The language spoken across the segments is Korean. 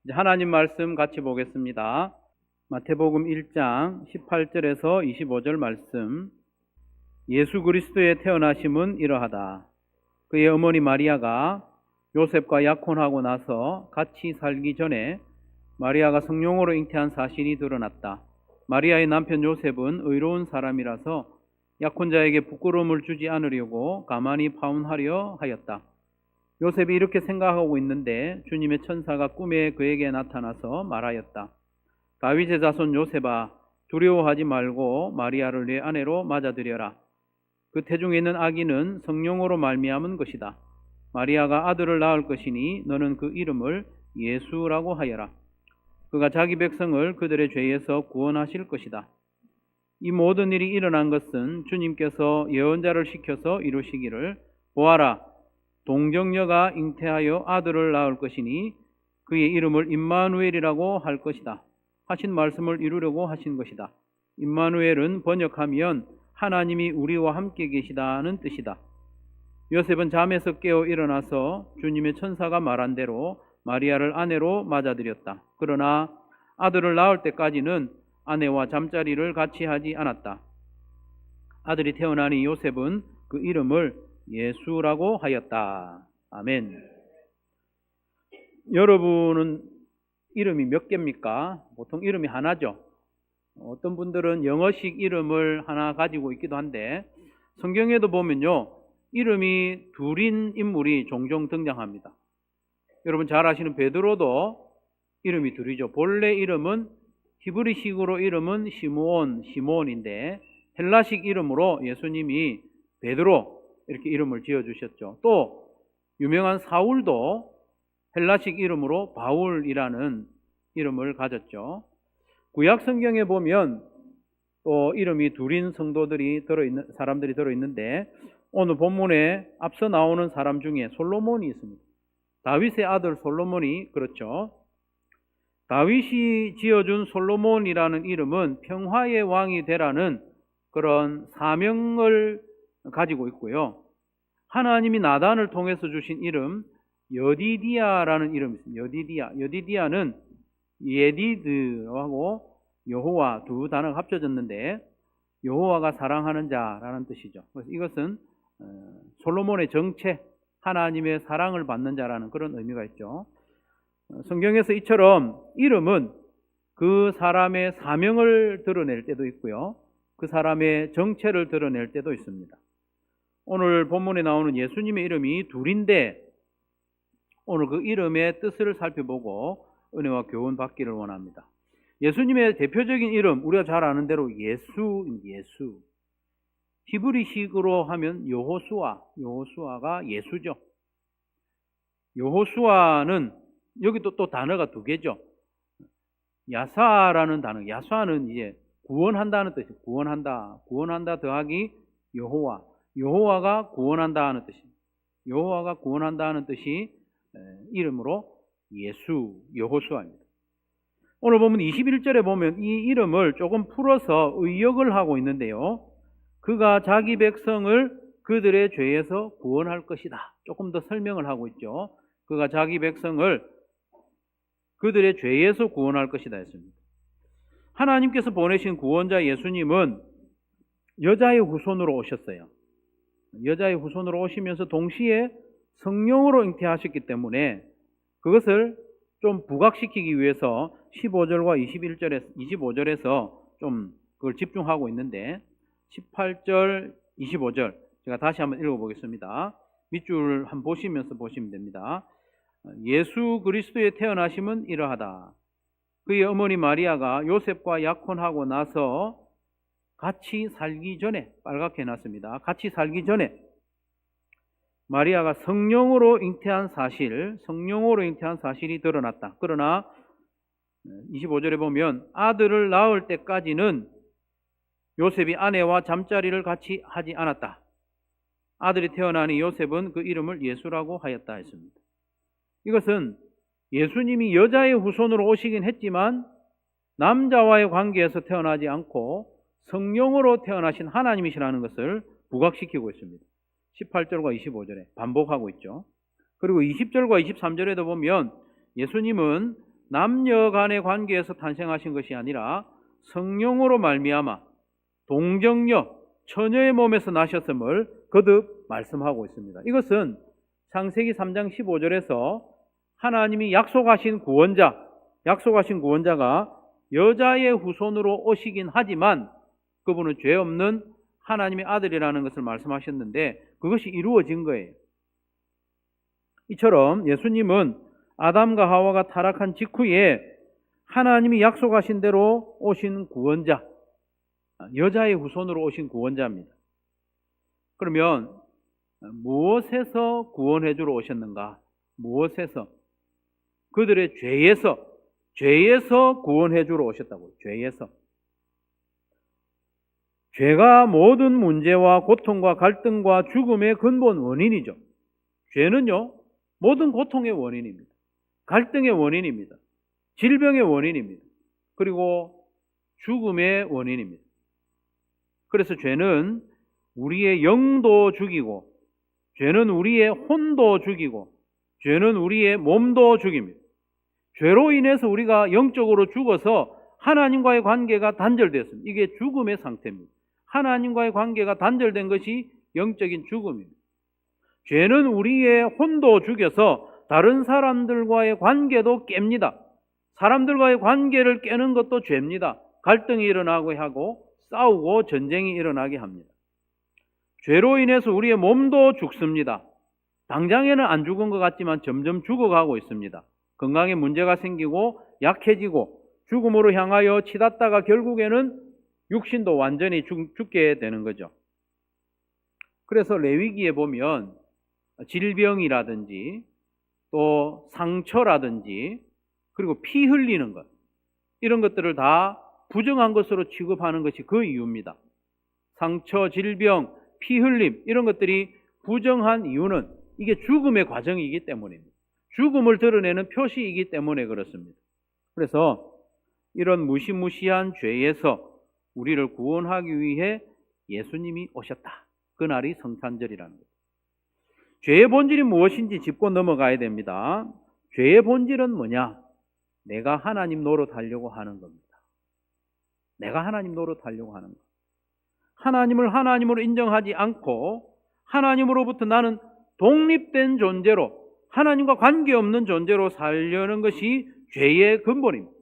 이제 하나님 말씀 같이 보겠습니다. 마태복음 1장 18절에서 25절 말씀. 예수 그리스도의 태어나심은 이러하다. 그의 어머니 마리아가 요셉과 약혼하고 나서 같이 살기 전에 마리아가 성령으로 잉태한 사실이 드러났다. 마리아의 남편 요셉은 의로운 사람이라서 약혼자에게 부끄러움을 주지 않으려고 가만히 파혼하려 하였다. 요셉이 이렇게 생각하고 있는데 주님의 천사가 꿈에 그에게 나타나서 말하였다. 다윗의 자손 요셉아, 두려워하지 말고 마리아를 내 아내로 맞아들여라. 그 태중에 있는 아기는 성령으로 말미암은 것이다. 마리아가 아들을 낳을 것이니 너는 그 이름을 예수라고 하여라. 그가 자기 백성을 그들의 죄에서 구원하실 것이다. 이 모든 일이 일어난 것은 주님께서 예언자를 시켜서 이루시기를, 보아라, 동정녀가 잉태하여 아들을 낳을 것이니 그의 이름을 임마누엘이라고 할 것이다 하신 말씀을 이루려고 하신 것이다. 임마누엘은 번역하면 하나님이 우리와 함께 계시다는 뜻이다. 요셉은 잠에서 깨어 일어나서 주님의 천사가 말한 대로 마리아를 아내로 맞아들였다. 그러나 아들을 낳을 때까지는 아내와 잠자리를 같이 하지 않았다. 아들이 태어나니 요셉은 그 이름을 예수라고 하였다. 아멘. 여러분은 이름이 몇 개입니까? 보통 이름이 하나죠. 어떤 분들은 영어식 이름을 하나 가지고 있기도 한데, 성경에도 보면요, 이름이 둘인 인물이 종종 등장합니다. 여러분 잘 아시는 베드로도 이름이 둘이죠. 본래 이름은, 히브리식으로 이름은 시므온인데 헬라식 이름으로 예수님이 베드로 이렇게 이름을 지어주셨죠. 또 유명한 사울도 헬라식 이름으로 바울이라는 이름을 가졌죠. 구약 성경에 보면 또 이름이 둘인 사람들이 들어있는데, 오늘 본문에 앞서 나오는 사람 중에 솔로몬이 있습니다. 다윗의 아들 솔로몬이 그렇죠. 다윗이 지어준 솔로몬이라는 이름은 평화의 왕이 되라는 그런 사명을 가지고 있고요. 하나님이 나단을 통해서 주신 이름 여디디아라는 이름이 있습니다. 여디디아는 예디드하고 여호와 두 단어가 합쳐졌는데 여호와가 사랑하는 자라는 뜻이죠. 그래서 이것은 솔로몬의 정체, 하나님의 사랑을 받는 자라는 그런 의미가 있죠. 성경에서 이처럼 이름은 그 사람의 사명을 드러낼 때도 있고요, 그 사람의 정체를 드러낼 때도 있습니다. 오늘 본문에 나오는 예수님의 이름이 둘인데, 오늘 그 이름의 뜻을 살펴보고 은혜와 교훈 받기를 원합니다. 예수님의 대표적인 이름, 우리가 잘 아는 대로 예수. 히브리식으로 하면 여호수아가 예수죠. 여호수아는 여기도 또 단어가 두 개죠. 야사라는 단어, 야사는 이제 구원한다는 뜻이에요. 구원한다 더하기 여호와가 구원한다는 뜻입니다. 여호와가 구원한다는 뜻이 이름으로 여호수아입니다. 오늘 보면 21절에 보면 이 이름을 조금 풀어서 의역을 하고 있는데요, 그가 자기 백성을 그들의 죄에서 구원할 것이다. 조금 더 설명을 하고 있죠. 그가 자기 백성을 그들의 죄에서 구원할 것이다 했습니다. 하나님께서 보내신 구원자 예수님은 여자의 후손으로 오셨어요. 여자의 후손으로 오시면서 동시에 성령으로 잉태하셨기 때문에 그것을 좀 부각시키기 위해서 15절과 25절에서 좀 그걸 집중하고 있는데, 18절, 25절 제가 다시 한번 읽어보겠습니다. 밑줄 한번 보시면서 보시면 됩니다. 예수 그리스도의 태어나심은 이러하다. 그의 어머니 마리아가 요셉과 약혼하고 나서 같이 살기 전에, 빨갛게 해놨습니다. 같이 살기 전에 마리아가 성령으로 잉태한 사실이 드러났다. 그러나 25절에 보면 아들을 낳을 때까지는 요셉이 아내와 잠자리를 같이 하지 않았다. 아들이 태어나니 요셉은 그 이름을 예수라고 하였다 했습니다. 이것은 예수님이 여자의 후손으로 오시긴 했지만 남자와의 관계에서 태어나지 않고 성령으로 태어나신 하나님이시라는 것을 부각시키고 있습니다. 18절과 25절에 반복하고 있죠. 그리고 20절과 23절에도 보면 예수님은 남녀 간의 관계에서 탄생하신 것이 아니라 성령으로 말미암아 동정녀, 처녀의 몸에서 나셨음을 거듭 말씀하고 있습니다. 이것은 창세기 3장 15절에서 하나님이 약속하신 구원자가 여자의 후손으로 오시긴 하지만 그분은 죄 없는 하나님의 아들이라는 것을 말씀하셨는데 그것이 이루어진 거예요. 이처럼 예수님은 아담과 하와가 타락한 직후에 하나님이 약속하신 대로 오신 구원자, 여자의 후손으로 오신 구원자입니다. 그러면 무엇에서 구원해 주러 오셨는가? 무엇에서? 그들의 죄에서 구원해 주러 오셨다고요. 죄에서. 죄가 모든 문제와 고통과 갈등과 죽음의 근본 원인이죠. 죄는요, 모든 고통의 원인입니다. 갈등의 원인입니다. 질병의 원인입니다. 그리고 죽음의 원인입니다. 그래서 죄는 우리의 영도 죽이고, 죄는 우리의 혼도 죽이고, 죄는 우리의 몸도 죽입니다. 죄로 인해서 우리가 영적으로 죽어서 하나님과의 관계가 단절됐습니다. 이게 죽음의 상태입니다. 하나님과의 관계가 단절된 것이 영적인 죽음입니다. 죄는 우리의 혼도 죽여서 다른 사람들과의 관계도 깹니다. 사람들과의 관계를 깨는 것도 죄입니다. 갈등이 일어나게 하고 싸우고 전쟁이 일어나게 합니다. 죄로 인해서 우리의 몸도 죽습니다. 당장에는 안 죽은 것 같지만 점점 죽어가고 있습니다. 건강에 문제가 생기고 약해지고 죽음으로 향하여 치닫다가 결국에는 육신도 완전히 죽게 되는 거죠. 그래서 레위기에 보면 질병이라든지 또 상처라든지 그리고 피 흘리는 것, 이런 것들을 다 부정한 것으로 취급하는 것이 그 이유입니다. 상처, 질병, 피 흘림, 이런 것들이 부정한 이유는 이게 죽음의 과정이기 때문입니다. 죽음을 드러내는 표시이기 때문에 그렇습니다. 그래서 이런 무시무시한 죄에서 우리를 구원하기 위해 예수님이 오셨다. 그날이 성탄절이라는 거죠. 죄의 본질이 무엇인지 짚고 넘어가야 됩니다. 죄의 본질은 뭐냐? 내가 하나님 노릇하려고 하는 겁니다. 내가 하나님 노릇하려고 하는 것. 하나님을 하나님으로 인정하지 않고 하나님으로부터 나는 독립된 존재로, 하나님과 관계없는 존재로 살려는 것이 죄의 근본입니다.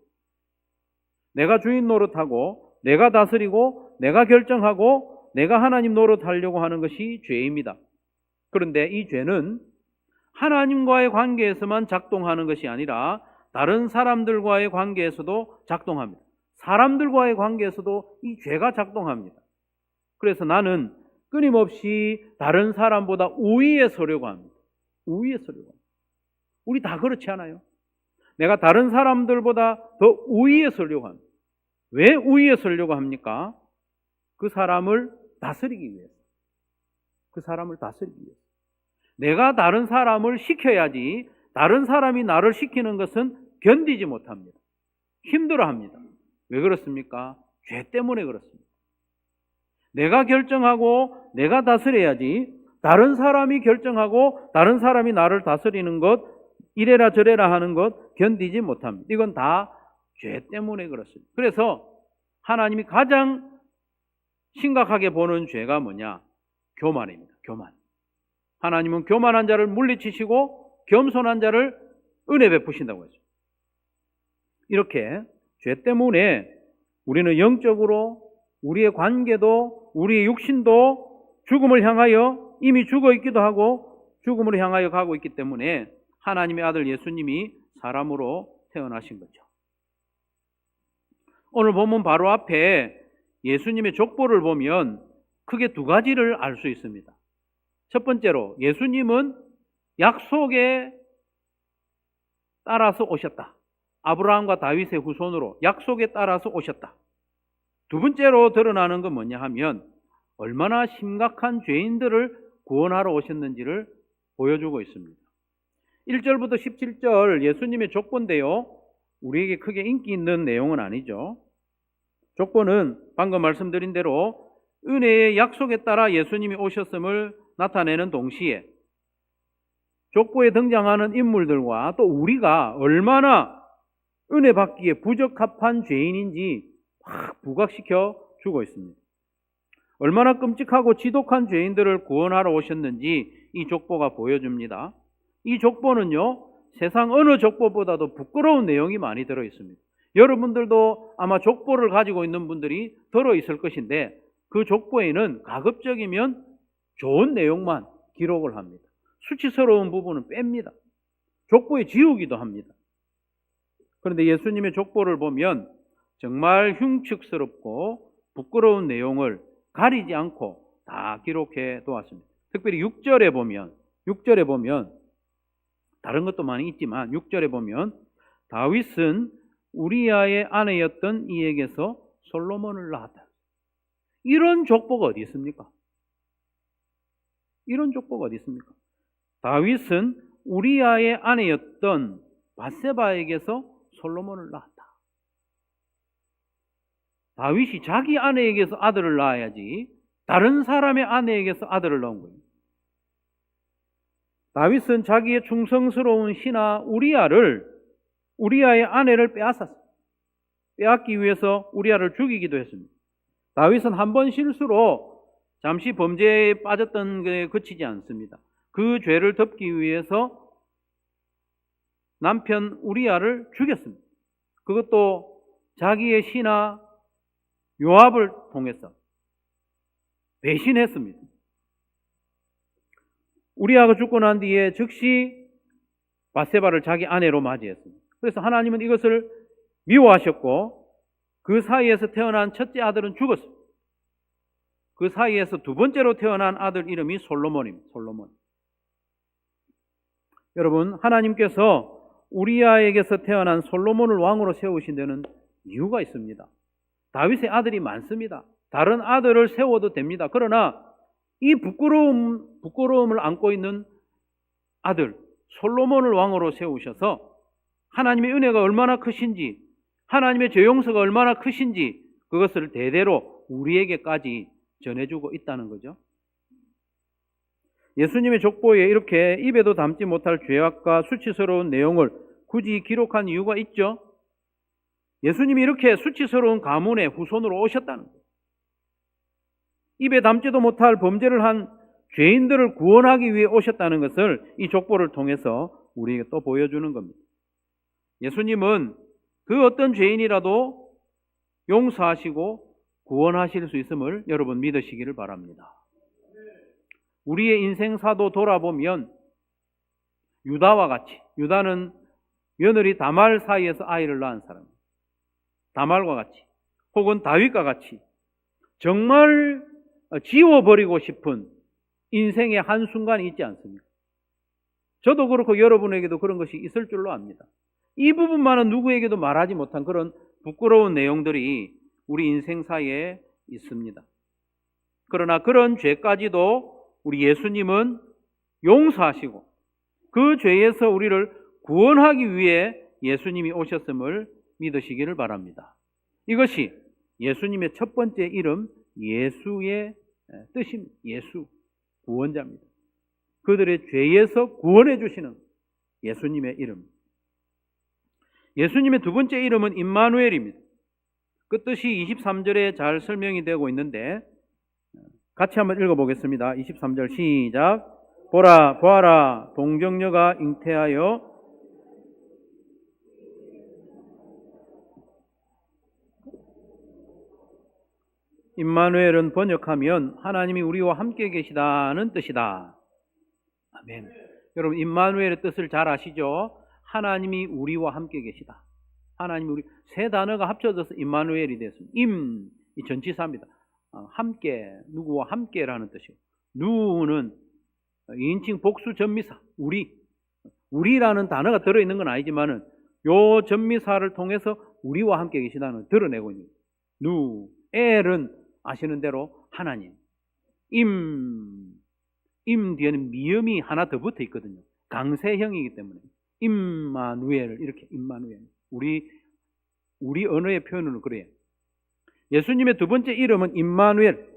내가 주인 노릇하고 내가 다스리고 내가 결정하고 내가 하나님 노릇하려고 하는 것이 죄입니다. 그런데 이 죄는 하나님과의 관계에서만 작동하는 것이 아니라 다른 사람들과의 관계에서도 작동합니다. 사람들과의 관계에서도 이 죄가 작동합니다. 그래서 나는 끊임없이 다른 사람보다 우위에 서려고 합니다. 우위에 서려고 합니다. 우리 다 그렇지 않아요? 내가 다른 사람들보다 더 우위에 서려고 합니다. 왜 우위에 서려고 합니까? 그 사람을 다스리기 위해서. 그 사람을 다스리기 위해서. 내가 다른 사람을 시켜야지 다른 사람이 나를 시키는 것은 견디지 못합니다. 힘들어합니다. 왜 그렇습니까? 죄 때문에 그렇습니다. 내가 결정하고 내가 다스려야지 다른 사람이 결정하고 다른 사람이 나를 다스리는 것, 이래라 저래라 하는 것 견디지 못합니다. 이건 다 죄 때문에 그렇습니다. 그래서 하나님이 가장 심각하게 보는 죄가 뭐냐? 교만입니다. 교만. 하나님은 교만한 자를 물리치시고 겸손한 자를 은혜 베푸신다고 했죠. 이렇게 죄 때문에 우리는 영적으로 우리의 관계도 우리의 육신도 죽음을 향하여 이미 죽어 있기도 하고 죽음으로 향하여 가고 있기 때문에 하나님의 아들 예수님이 사람으로 태어나신 거죠. 오늘 본문 바로 앞에 예수님의 족보를 보면 크게 두 가지를 알 수 있습니다. 첫 번째로 예수님은 약속에 따라서 오셨다. 아브라함과 다윗의 후손으로 약속에 따라서 오셨다. 두 번째로 드러나는 건 뭐냐 하면 얼마나 심각한 죄인들을 구원하러 오셨는지를 보여주고 있습니다. 1절부터 17절 예수님의 족보인데요. 우리에게 크게 인기 있는 내용은 아니죠. 족보는 방금 말씀드린 대로 은혜의 약속에 따라 예수님이 오셨음을 나타내는 동시에 족보에 등장하는 인물들과 또 우리가 얼마나 은혜 받기에 부적합한 죄인인지 막 부각시켜 주고 있습니다. 얼마나 끔찍하고 지독한 죄인들을 구원하러 오셨는지 이 족보가 보여줍니다. 이 족보는요, 세상 어느 족보보다도 부끄러운 내용이 많이 들어있습니다. 여러분들도 아마 족보를 가지고 있는 분들이 들어있을 것인데 그 족보에는 가급적이면 좋은 내용만 기록을 합니다. 수치스러운 부분은 뺍니다. 족보에 지우기도 합니다. 그런데 예수님의 족보를 보면 정말 흉측스럽고 부끄러운 내용을 가리지 않고 다 기록해 두었습니다. 특별히 6절에 보면 다른 것도 많이 있지만 6절에 보면 다윗은 우리아의 아내였던 이에게서 솔로몬을 낳았다. 이런 족보가 어디 있습니까? 이런 족보가 어디 있습니까? 다윗은 우리아의 아내였던 밧세바에게서 솔로몬을 낳았다. 다윗이 자기 아내에게서 아들을 낳아야지 다른 사람의 아내에게서 아들을 낳은 거예요. 다윗은 자기의 충성스러운 신하 우리아의 아내를 빼앗았어요. 빼앗기 위해서 우리아를 죽이기도 했습니다. 다윗은 한 번 실수로 잠시 범죄에 빠졌던 것에 그치지 않습니다. 그 죄를 덮기 위해서 남편 우리아를 죽였습니다. 그것도 자기의 신하 요압을 통해서 배신했습니다. 우리아가 죽고 난 뒤에 즉시 밧세바를 자기 아내로 맞이했습니다. 그래서 하나님은 이것을 미워하셨고 그 사이에서 태어난 첫째 아들은 죽었습니다. 그 사이에서 두 번째로 태어난 아들 이름이 솔로몬입니다. 솔로몬. 여러분, 하나님께서 우리아에게서 태어난 솔로몬을 왕으로 세우신 데는 이유가 있습니다. 다윗의 아들이 많습니다. 다른 아들을 세워도 됩니다. 그러나 이 부끄러움을 안고 있는 아들 솔로몬을 왕으로 세우셔서 하나님의 은혜가 얼마나 크신지, 하나님의 죄 용서가 얼마나 크신지 그것을 대대로 우리에게까지 전해주고 있다는 거죠. 예수님의 족보에 이렇게 입에도 담지 못할 죄악과 수치스러운 내용을 굳이 기록한 이유가 있죠. 예수님이 이렇게 수치스러운 가문의 후손으로 오셨다는 거예요. 입에 담지도 못할 범죄를 한 죄인들을 구원하기 위해 오셨다는 것을 이 족보를 통해서 우리에게 또 보여주는 겁니다. 예수님은 그 어떤 죄인이라도 용서하시고 구원하실 수 있음을 여러분 믿으시기를 바랍니다. 우리의 인생사도 돌아보면 유다와 같이, 유다는 며느리 다말 사이에서 아이를 낳은 사람입니다. 다말과 같이 혹은 다윗과 같이 정말 지워버리고 싶은 인생의 한순간이 있지 않습니까? 저도 그렇고 여러분에게도 그런 것이 있을 줄로 압니다. 이 부분만은 누구에게도 말하지 못한 그런 부끄러운 내용들이 우리 인생사에 있습니다. 그러나 그런 죄까지도 우리 예수님은 용서하시고 그 죄에서 우리를 구원하기 위해 예수님이 오셨음을 믿으시기를 바랍니다. 이것이 예수님의 첫 번째 이름 예수의 뜻입니다. 예수, 구원자입니다. 그들의 죄에서 구원해 주시는 예수님의 이름. 예수님의 두 번째 이름은 임마누엘입니다. 그 뜻이 23절에 잘 설명이 되고 있는데 같이 한번 읽어보겠습니다. 23절 시작. 보아라 동정녀가 잉태하여 임마누엘은 번역하면 하나님이 우리와 함께 계시다는 뜻이다. 아멘. 여러분 임마누엘의 뜻을 잘 아시죠? 하나님이 우리와 함께 계시다. 하나님이 우리 세 단어가 합쳐져서 임마누엘이 됐습니다. 이 전치사입니다. 함께, 누구와 함께라는 뜻이고, 누는 2인칭 복수 전미사, 우리라는 단어가 들어있는 건 아니지만은 요 전미사를 통해서 우리와 함께 계시다는 걸 드러내고 있는 거예요. 엘은 아시는 대로 하나님. 임 뒤에는 미음이 하나 더 붙어 있거든요. 강세형이기 때문에 임마누엘, 이렇게 임마누엘. 우리 언어의 표현으로 그래요. 예수님의 두 번째 이름은 임마누엘.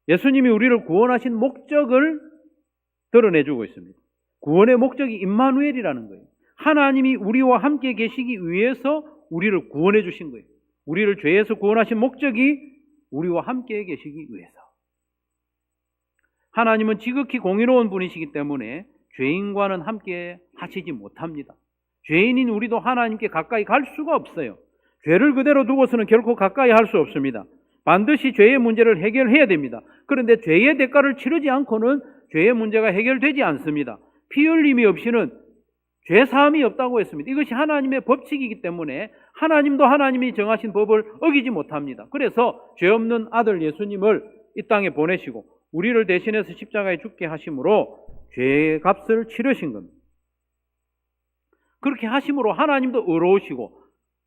예수님이 우리를 구원하신 목적을 드러내주고 있습니다. 구원의 목적이 임마누엘이라는 거예요. 하나님이 우리와 함께 계시기 위해서 우리를 구원해 주신 거예요. 우리를 죄에서 구원하신 목적이 우리와 함께 계시기 위해서. 하나님은 지극히 공의로운 분이시기 때문에 죄인과는 함께 하시지 못합니다. 죄인인 우리도 하나님께 가까이 갈 수가 없어요. 죄를 그대로 두고서는 결코 가까이 할 수 없습니다. 반드시 죄의 문제를 해결해야 됩니다. 그런데 죄의 대가를 치르지 않고는 죄의 문제가 해결되지 않습니다. 피 흘림이 없이는 죄 사함이 없다고 했습니다. 이것이 하나님의 법칙이기 때문에 하나님도 하나님이 정하신 법을 어기지 못합니다. 그래서 죄 없는 아들 예수님을 이 땅에 보내시고 우리를 대신해서 십자가에 죽게 하심으로 죄의 값을 치르신 겁니다. 그렇게 하심으로 하나님도 의로우시고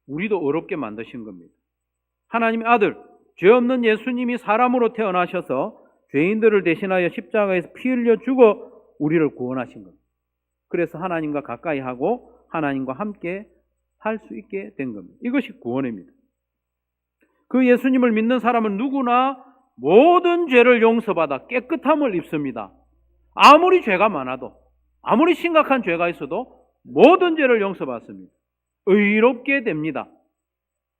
우리도 의롭게 만드신 겁니다. 하나님의 아들, 죄 없는 예수님이 사람으로 태어나셔서 죄인들을 대신하여 십자가에서 피 흘려 죽어 우리를 구원하신 겁니다. 그래서 하나님과 가까이 하고 하나님과 함께 할 수 있게 된 겁니다. 이것이 구원입니다. 그 예수님을 믿는 사람은 누구나 모든 죄를 용서받아 깨끗함을 입습니다. 아무리 죄가 많아도, 아무리 심각한 죄가 있어도 모든 죄를 용서받습니다. 의롭게 됩니다.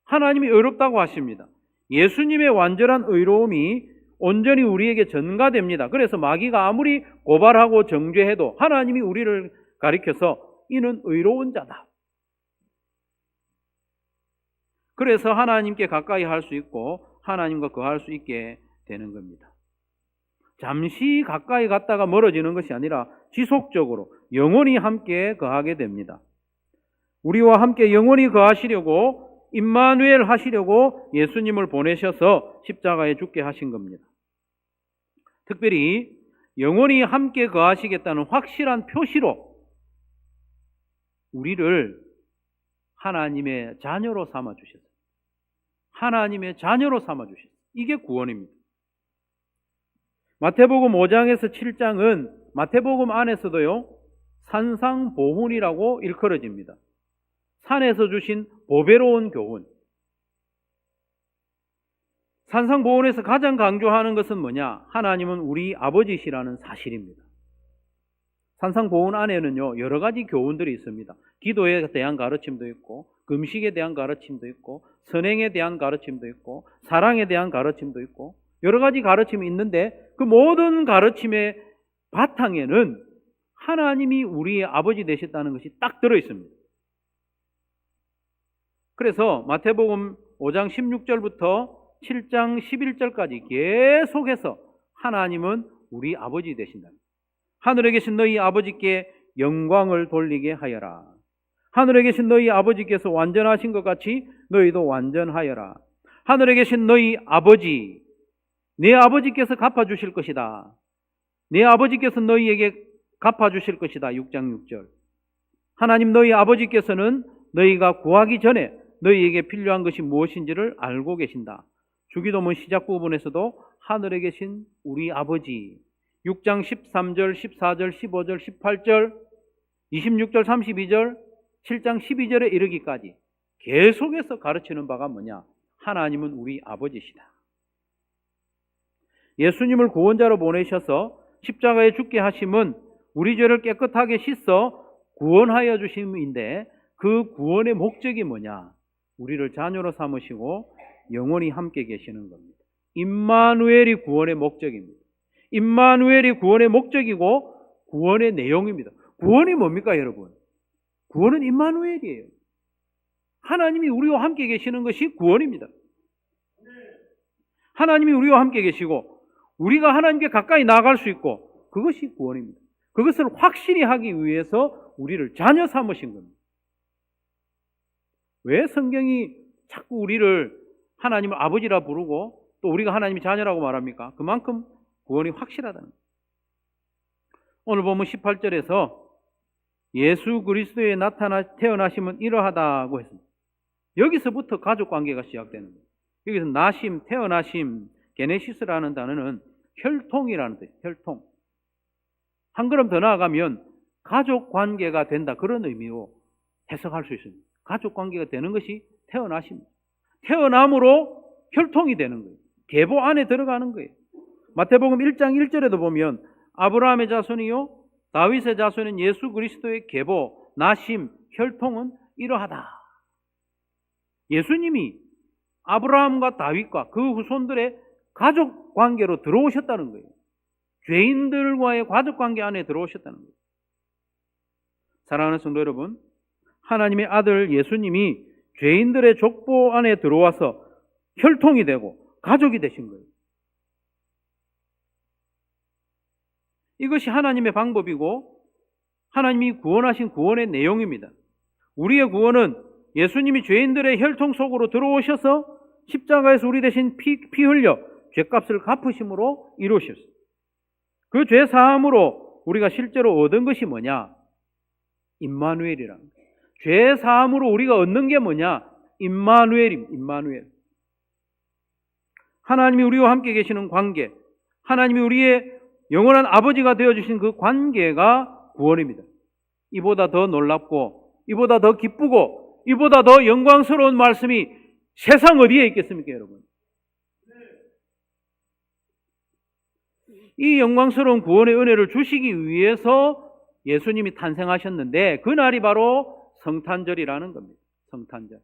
하나님이 의롭다고 하십니다. 예수님의 완전한 의로움이 온전히 우리에게 전가됩니다. 그래서 마귀가 아무리 고발하고 정죄해도 하나님이 우리를 가리켜서 이는 의로운 자다. 그래서 하나님께 가까이 할 수 있고 하나님과 거할 수 있게 되는 겁니다. 잠시 가까이 갔다가 멀어지는 것이 아니라 지속적으로 영원히 함께 거하게 됩니다. 우리와 함께 영원히 거하시려고 임마누엘 하시려고 예수님을 보내셔서 십자가에 죽게 하신 겁니다. 특별히 영원히 함께 거하시겠다는 확실한 표시로 우리를 하나님의 자녀로 삼아 주셨어요. 하나님의 자녀로 삼아 주셨어요. 이게 구원입니다. 마태복음 5장에서 7장은 마태복음 안에서도요, 산상보훈이라고 일컬어집니다. 산에서 주신 보배로운 교훈. 산상보훈에서 가장 강조하는 것은 뭐냐? 하나님은 우리 아버지시라는 사실입니다. 산상보훈 안에는요, 여러 가지 교훈들이 있습니다. 기도에 대한 가르침도 있고, 금식에 대한 가르침도 있고, 선행에 대한 가르침도 있고, 사랑에 대한 가르침도 있고, 여러 가지 가르침이 있는데 그 모든 가르침의 바탕에는 하나님이 우리의 아버지 되셨다는 것이 딱 들어 있습니다. 그래서 마태복음 5장 16절부터 7장 11절까지 계속해서 하나님은 우리 아버지 되신다. 하늘에 계신 너희 아버지께 영광을 돌리게 하여라. 하늘에 계신 너희 아버지께서 완전하신 것 같이 너희도 완전하여라. 하늘에 계신 너희 아버지, 내 아버지께서 갚아주실 것이다. 내 아버지께서 너희에게 갚아주실 것이다. 6장 6절. 하나님 너희 아버지께서는 너희가 구하기 전에 너희에게 필요한 것이 무엇인지를 알고 계신다. 주기도문 시작 부분에서도 하늘에 계신 우리 아버지, 6장 13절, 14절, 15절, 18절, 26절, 32절, 7장 12절에 이르기까지 계속해서 가르치는 바가 뭐냐? 하나님은 우리 아버지시다. 예수님을 구원자로 보내셔서 십자가에 죽게 하심은 우리 죄를 깨끗하게 씻어 구원하여 주심인데 그 구원의 목적이 뭐냐? 우리를 자녀로 삼으시고 영원히 함께 계시는 겁니다. 임마누엘이 구원의 목적입니다. 임마누엘이 구원의 목적이고 구원의 내용입니다. 구원이 뭡니까, 여러분? 구원은 임마누엘이에요. 하나님이 우리와 함께 계시는 것이 구원입니다. 하나님이 우리와 함께 계시고 우리가 하나님께 가까이 나아갈 수 있고 그것이 구원입니다. 그것을 확실히 하기 위해서 우리를 자녀 삼으신 겁니다. 왜 성경이 자꾸 우리를 하나님을 아버지라 부르고 또 우리가 하나님이 자녀라고 말합니까? 그만큼 구원이 확실하다는 거예요. 오늘 보면 18절에서 예수 그리스도에 태어나심은 이러하다고 했습니다. 여기서부터 가족관계가 시작되는 거예요. 여기서 나심, 태어나심, 게네시스라는 단어는 혈통이라는 뜻이에요. 혈통. 한 걸음 더 나아가면 가족관계가 된다, 그런 의미로 해석할 수 있습니다. 가족관계가 되는 것이 태어나십니다. 태어남으로 혈통이 되는 거예요. 계보 안에 들어가는 거예요. 마태복음 1장 1절에도 보면 아브라함의 자손이요 다윗의 자손인 예수 그리스도의 계보, 나심, 혈통은 이러하다. 예수님이 아브라함과 다윗과 그 후손들의 가족 관계로 들어오셨다는 거예요. 죄인들과의 가족 관계 안에 들어오셨다는 거예요. 사랑하는 성도 여러분, 하나님의 아들 예수님이 죄인들의 족보 안에 들어와서 혈통이 되고 가족이 되신 거예요. 이것이 하나님의 방법이고 하나님이 구원하신 구원의 내용입니다. 우리의 구원은 예수님이 죄인들의 혈통 속으로 들어오셔서 십자가에서 우리 대신 피 흘려 죄값을 갚으심으로 이루셨어요. 그 죄 사함으로 우리가 실제로 얻은 것이 뭐냐? 임마누엘이라는 거예요. 죄 사함으로 우리가 얻는 게 뭐냐? 임마누엘입니다. 임마누엘. 하나님이 우리와 함께 계시는 관계, 하나님이 우리의 영원한 아버지가 되어주신 그 관계가 구원입니다. 이보다 더 놀랍고 이보다 더 기쁘고 이보다 더 영광스러운 말씀이 세상 어디에 있겠습니까, 여러분? 이 영광스러운 구원의 은혜를 주시기 위해서 예수님이 탄생하셨는데 그 날이 바로 성탄절이라는 겁니다. 성탄절.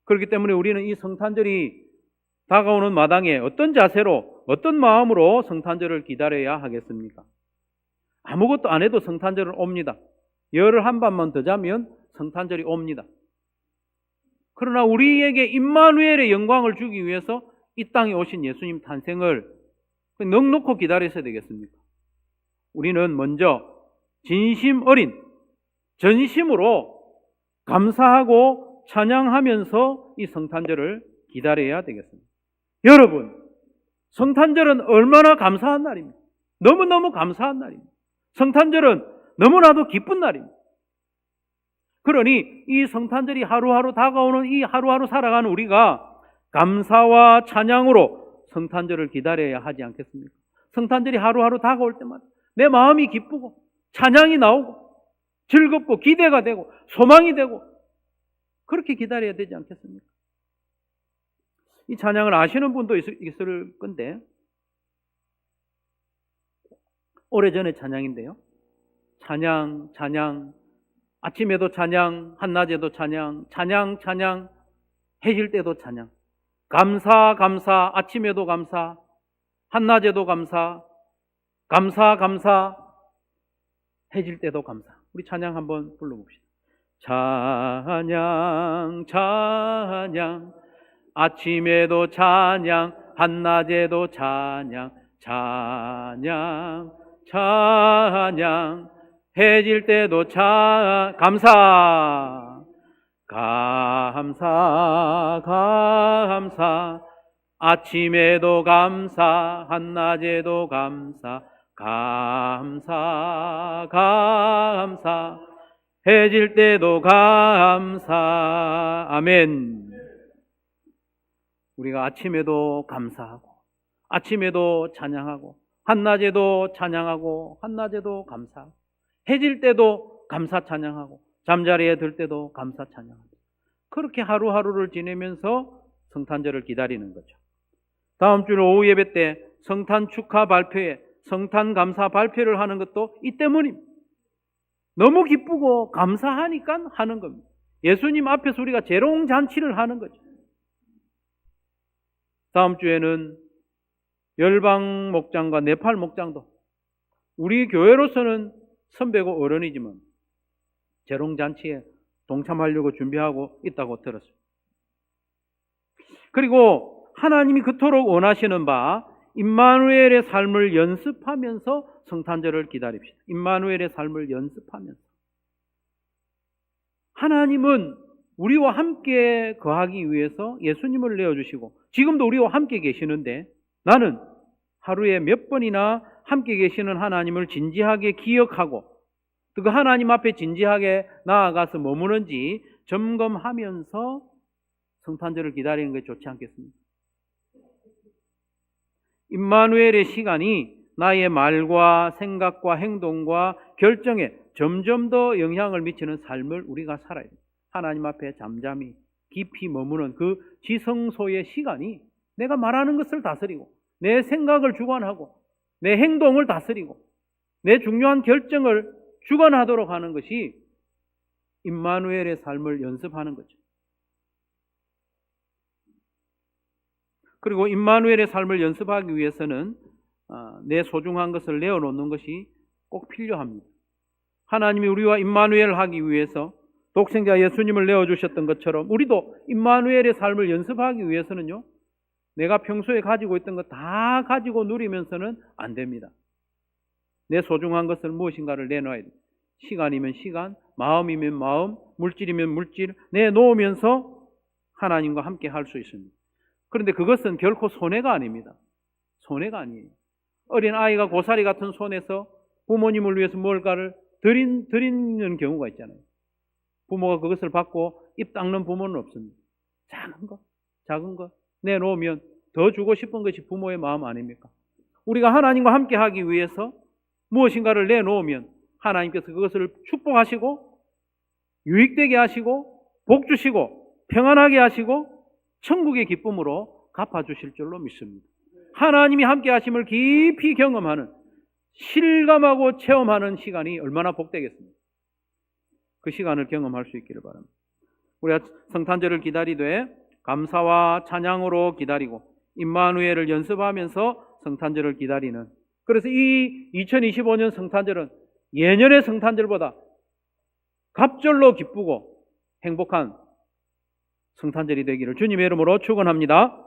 그렇기 때문에 우리는 이 성탄절이 다가오는 마당에 어떤 자세로, 어떤 마음으로 성탄절을 기다려야 하겠습니까? 아무것도 안 해도 성탄절은 옵니다. 열을 한 밤만 더 자면 성탄절이 옵니다. 그러나 우리에게 임마누엘의 영광을 주기 위해서 이 땅에 오신 예수님 탄생을 넉넉히 기다려야 되겠습니까? 우리는 먼저 진심 어린 전심으로 감사하고 찬양하면서 이 성탄절을 기다려야 되겠습니다. 여러분, 성탄절은 얼마나 감사한 날입니다. 너무너무 감사한 날입니다. 성탄절은 너무나도 기쁜 날입니다. 그러니 이 성탄절이 하루하루 다가오는 이 하루하루 살아가는 우리가 감사와 찬양으로 성탄절을 기다려야 하지 않겠습니까? 성탄절이 하루하루 다가올 때마다 내 마음이 기쁘고 찬양이 나오고 즐겁고 기대가 되고 소망이 되고 그렇게 기다려야 되지 않겠습니까? 이 찬양을 아시는 분도 있을 건데 오래전의 찬양인데요. 찬양, 찬양, 아침에도 찬양, 한낮에도 찬양, 찬양, 찬양, 해질 때도 찬양, 감사, 감사, 아침에도 감사, 한낮에도 감사, 감사, 감사, 해질 때도 감사. 우리 찬양 한번 불러봅시다. 찬양, 찬양, 아침에도 찬양, 한낮에도 찬양, 찬양, 찬양, 해질 때도 감사, 감사, 감사, 아침에도 감사, 한낮에도 감사, 감사, 감사, 해질 때도 감사. 아멘. 우리가 아침에도 감사하고 아침에도 찬양하고 한낮에도 찬양하고 한낮에도 감사하고 해질 때도 감사 찬양하고 잠자리에 들 때도 감사 찬양하고 그렇게 하루하루를 지내면서 성탄절을 기다리는 거죠. 다음 주 오후 예배 때 성탄 축하 발표회, 성탄 감사 발표를 하는 것도 이 때문입니다. 너무 기쁘고 감사하니까 하는 겁니다. 예수님 앞에서 우리가 재롱잔치를 하는 거죠. 다음 주에는 열방 목장과 네팔 목장도 우리 교회로서는 선배고 어른이지만 재롱잔치에 동참하려고 준비하고 있다고 들었습니다. 그리고 하나님이 그토록 원하시는 바 임마누엘의 삶을 연습하면서 성탄절을 기다립시다. 임마누엘의 삶을 연습하면서. 하나님은 우리와 함께 거하기 위해서 예수님을 내어주시고 지금도 우리와 함께 계시는데 나는 하루에 몇 번이나 함께 계시는 하나님을 진지하게 기억하고 그 하나님 앞에 진지하게 나아가서 머무는지 점검하면서 성탄절을 기다리는 게 좋지 않겠습니까? 임마누엘의 시간이 나의 말과 생각과 행동과 결정에 점점 더 영향을 미치는 삶을 우리가 살아야 돼요. 하나님 앞에 잠잠히 깊이 머무는 그 지성소의 시간이 내가 말하는 것을 다스리고 내 생각을 주관하고 내 행동을 다스리고 내 중요한 결정을 주관하도록 하는 것이 임마누엘의 삶을 연습하는 거죠. 그리고 임마누엘의 삶을 연습하기 위해서는 내 소중한 것을 내어놓는 것이 꼭 필요합니다. 하나님이 우리와 임마누엘을 하기 위해서 독생자 예수님을 내어주셨던 것처럼 우리도 임마누엘의 삶을 연습하기 위해서는요, 내가 평소에 가지고 있던 것 다 가지고 누리면서는 안 됩니다. 내 소중한 것을 무엇인가를 내놔야 돼요. 시간이면 시간, 마음이면 마음, 물질이면 물질 내놓으면서 하나님과 함께 할 수 있습니다. 그런데 그것은 결코 손해가 아닙니다. 손해가 아니에요. 어린 아이가 고사리 같은 손에서 부모님을 위해서 뭔가를 드리는 경우가 있잖아요. 부모가 그것을 받고 입 닦는 부모는 없습니다. 작은 거 내놓으면 더 주고 싶은 것이 부모의 마음 아닙니까? 우리가 하나님과 함께 하기 위해서 무엇인가를 내놓으면 하나님께서 그것을 축복하시고 유익되게 하시고 복 주시고 평안하게 하시고 천국의 기쁨으로 갚아주실 줄로 믿습니다. 하나님이 함께 하심을 깊이 경험하는, 실감하고 체험하는 시간이 얼마나 복되겠습니까? 그 시간을 경험할 수 있기를 바랍니다. 우리가 성탄절을 기다리되 감사와 찬양으로 기다리고 임마누엘을 연습하면서 성탄절을 기다리는, 그래서 이 2025년 성탄절은 예년의 성탄절보다 갑절로 기쁘고 행복한 성탄절이 되기를 주님의 이름으로 축원합니다.